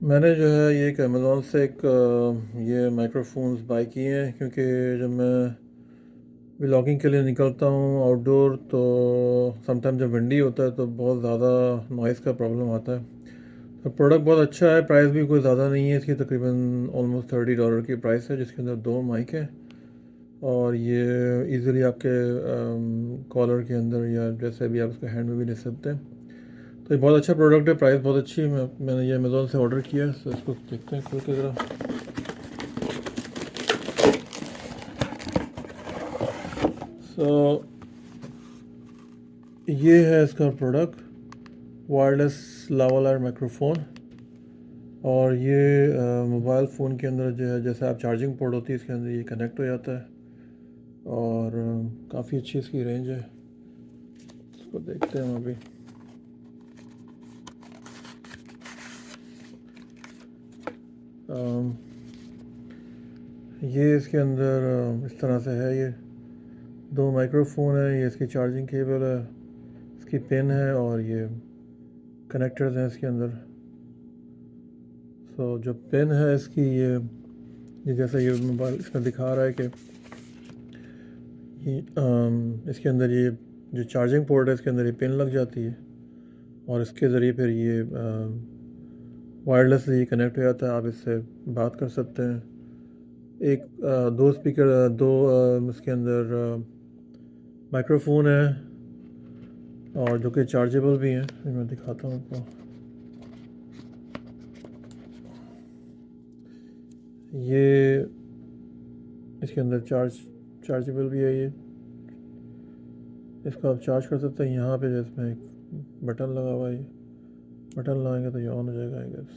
मैंने जो है ये एक अमेज़ोन से एक ये माइक्रोफोन्स बाय किए हैं, क्योंकि जब मैं व्लॉगिंग के लिए निकलता हूँ आउटडोर तो समटाइम जब विंडी होता है तो बहुत ज़्यादा नॉइज़ का प्रॉब्लम आता है। तो प्रोडक्ट बहुत अच्छा है, प्राइस भी कोई ज़्यादा नहीं है इसकी, तकरीबन ऑलमोस्ट $30 की प्राइस है, जिसके अंदर दो माइक है और ये इजीली आपके कॉलर के अंदर या जैसे भी आप उसको हैंड में भी ले सकते हैं। तो ये बहुत अच्छा प्रोडक्ट है, प्राइस बहुत अच्छी है। मैंने ये अमेज़ोन से ऑर्डर किया है, तो इसको देखते हैं खोल के ज़रा। सो ये है इसका प्रोडक्ट, वायरलेस लावालायर माइक्रोफोन। और ये मोबाइल फ़ोन के अंदर जो है, जैसे आप चार्जिंग पोर्ट होती है इसके अंदर ये कनेक्ट हो जाता है और काफ़ी अच्छी इसकी रेंज है। इसको देखते हैं हम अभी। ये इसके अंदर इस तरह से है, ये दो माइक्रोफोन है, ये इसकी चार्जिंग केबल है, इसकी पिन है और ये कनेक्टर्स हैं इसके अंदर। सो जो पिन है इसकी ये जैसा ये मोबाइल इसमें दिखा रहा है कि इसके अंदर ये जो चार्जिंग पोर्ट है इसके अंदर ये पिन लग जाती है और इसके ज़रिए फिर ये वायरलेसली कनेक्ट हो जाता है। आप इससे बात कर सकते हैं। एक दो स्पीकर, दो इसके अंदर माइक्रोफोन है और जो कि चार्जेबल भी हैं। मैं दिखाता हूँ आपको। ये इसके अंदर चार्जेबल भी है, ये इसको आप चार्ज कर सकते हैं। यहाँ पे जिसमें एक बटन लगा हुआ है, ये बटन लगाएंगे तो ये ऑन हो जाएगा। आई गेस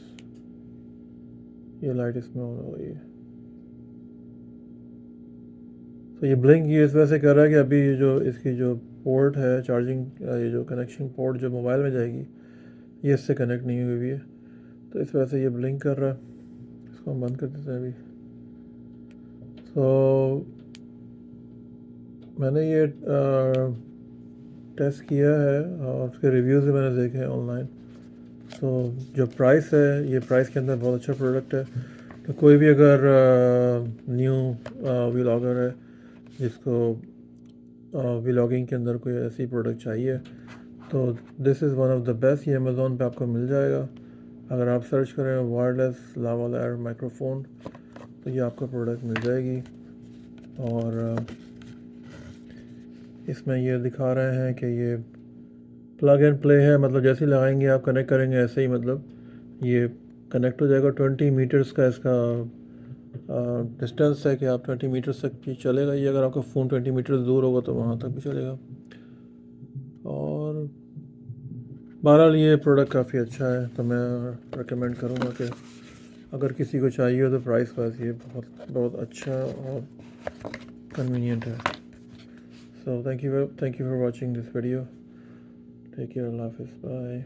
ये लाइट इसमें ऑन हो गई है। तो ये ब्लिंक ये इस वजह से कर रहा है कि अभी ये जो इसकी जो पोर्ट है चार्जिंग, ये जो कनेक्शन पोर्ट जो मोबाइल में जाएगी ये इससे कनेक्ट नहीं हुई हुई है, तो इस वजह से ये ब्लिंक कर रहा है। इसको हम बंद कर देते हैं अभी। तो मैंने ये टेस्ट किया है और उसके रिव्यूज़ भी मैंने देखे हैं ऑनलाइन। तो जो प्राइस है, ये प्राइस के अंदर बहुत अच्छा प्रोडक्ट है। तो कोई भी अगर न्यू व्लॉगर है जिसको व्लॉगिंग के अंदर कोई ऐसी प्रोडक्ट चाहिए तो this is one of the best. ये अमेज़ोन पे आपको मिल जाएगा। अगर आप सर्च करें वायरलेस लावालायर माइक्रोफोन तो ये आपको प्रोडक्ट मिल जाएगी। और इसमें ये दिखा रहे हैं कि ये प्लग एंड प्ले है, मतलब जैसे ही लगाएंगे आप कनेक्ट करेंगे ऐसे ही मतलब ये कनेक्ट हो जाएगा। 20 मीटर्स का इसका डिस्टेंस है कि आप 20 मीटर्स तक भी चलेगा ये। अगर आपका फ़ोन 20 मीटर्स दूर होगा तो वहाँ तक भी चलेगा। और बहरहाल ये प्रोडक्ट काफ़ी अच्छा है, तो मैं रिकमेंड करूँगा कि अगर किसी को चाहिए हो तो प्राइस वाइज ये बहुत बहुत अच्छा और कन्वीनियंट है। So thank you for watching this video. Take care, अल्लाह हाफिज़, बाय।